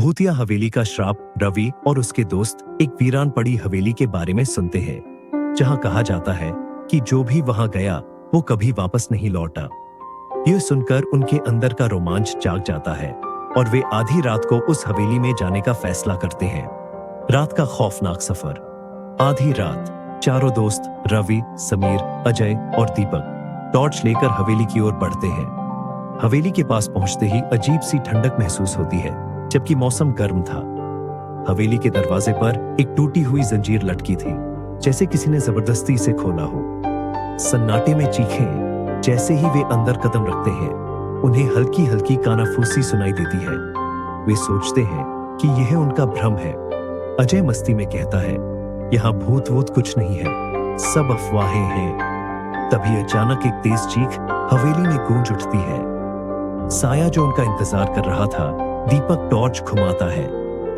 भूतिया हवेली का श्राप। रवि और उसके दोस्त एक वीरान पड़ी हवेली के बारे में सुनते हैं, जहां कहा जाता है कि जो भी वहां गया वो कभी वापस नहीं लौटा। यह सुनकर उनके अंदर का रोमांच जाग जाता है और वे आधी रात को उस हवेली में जाने का फैसला करते हैं। रात का खौफनाक सफर। आधी रात चारों दोस्त रवि, समीर, अजय और दीपक टॉर्च लेकर हवेली की ओर बढ़ते हैं। हवेली के पास पहुंचते ही अजीब सी ठंडक महसूस होती है, जबकि मौसम गर्म था। हवेली के दरवाजे पर एक टूटी हुई जंजीर लटकी थी, जैसे किसी ने जबरदस्ती से खोला हो। सन्नाटे में चीखें। जैसे ही वे अंदर कदम रखते हैं, उन्हें हल्की हल्की कानाफूसी सुनाई देती है। वे सोचते हैं कि यह उनका भ्रम है। अजय मस्ती में कहता है, यहाँ भूत वूत कुछ नहीं है, सब अफवाहें हैं। तभी अचानक एक तेज चीख हवेली में गूंज उठती है। साया जो उनका इंतजार कर रहा था, दीपक टॉर्च घुमाता है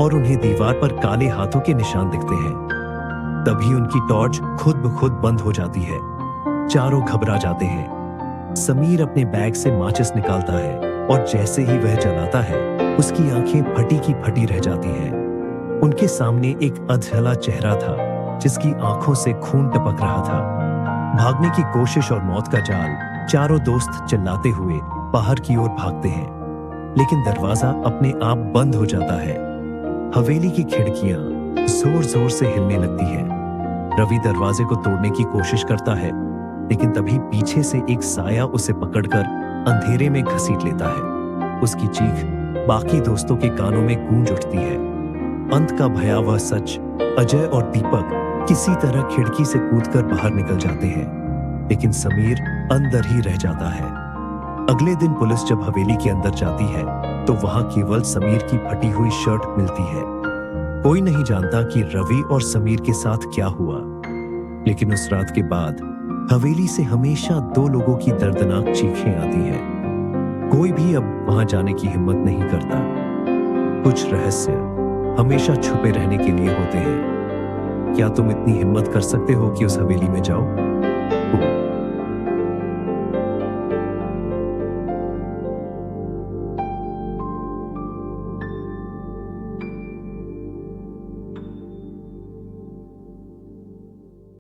और उन्हें दीवार पर काले हाथों के निशान दिखते हैं। तभी उनकी टॉर्च खुद ब खुद बंद हो जाती है। चारों घबरा जाते हैं। समीर अपने बैग से माचिस निकालता है और जैसे ही वह जलाता है, उसकी आंखें फटी की फटी रह जाती हैं। उनके सामने एक अधजला चेहरा था, जिसकी आंखों से खून टपक रहा था। भागने की कोशिश और मौत का जाल। चारों दोस्त चिल्लाते हुए बाहर की ओर भागते हैं, लेकिन दरवाजा अपने आप बंद हो जाता है। हवेली की खिड़कियां जोर जोर से हिलने लगती हैं। रवि दरवाजे को तोड़ने की कोशिश करता है, लेकिन तभी पीछे से एक साया उसे पकड़कर अंधेरे में घसीट लेता है। उसकी चीख बाकी दोस्तों के कानों में गूंज उठती है। अंत का भयावह सच। अजय और दीपक किसी तरह खिड़की से कूदकर बाहर निकल जाते हैं, लेकिन समीर अंदर ही रह जाता है। अगले दिन पुलिस जब हवेली के अंदर जाती है, तो वहां केवल समीर की फटी हुई शर्ट मिलती है। कोई नहीं जानता कि रवि और समीर के साथ क्या हुआ, लेकिन उस रात के बाद हवेली से हमेशा 2 लोगों की दर्दनाक चीखें आती हैं। कोई भी अब वहां जाने की हिम्मत नहीं करता। कुछ रहस्य हमेशा छुपे रहने के लिए होते हैं। क्या तुम इतनी हिम्मत कर सकते हो कि उस हवेली में जाओ?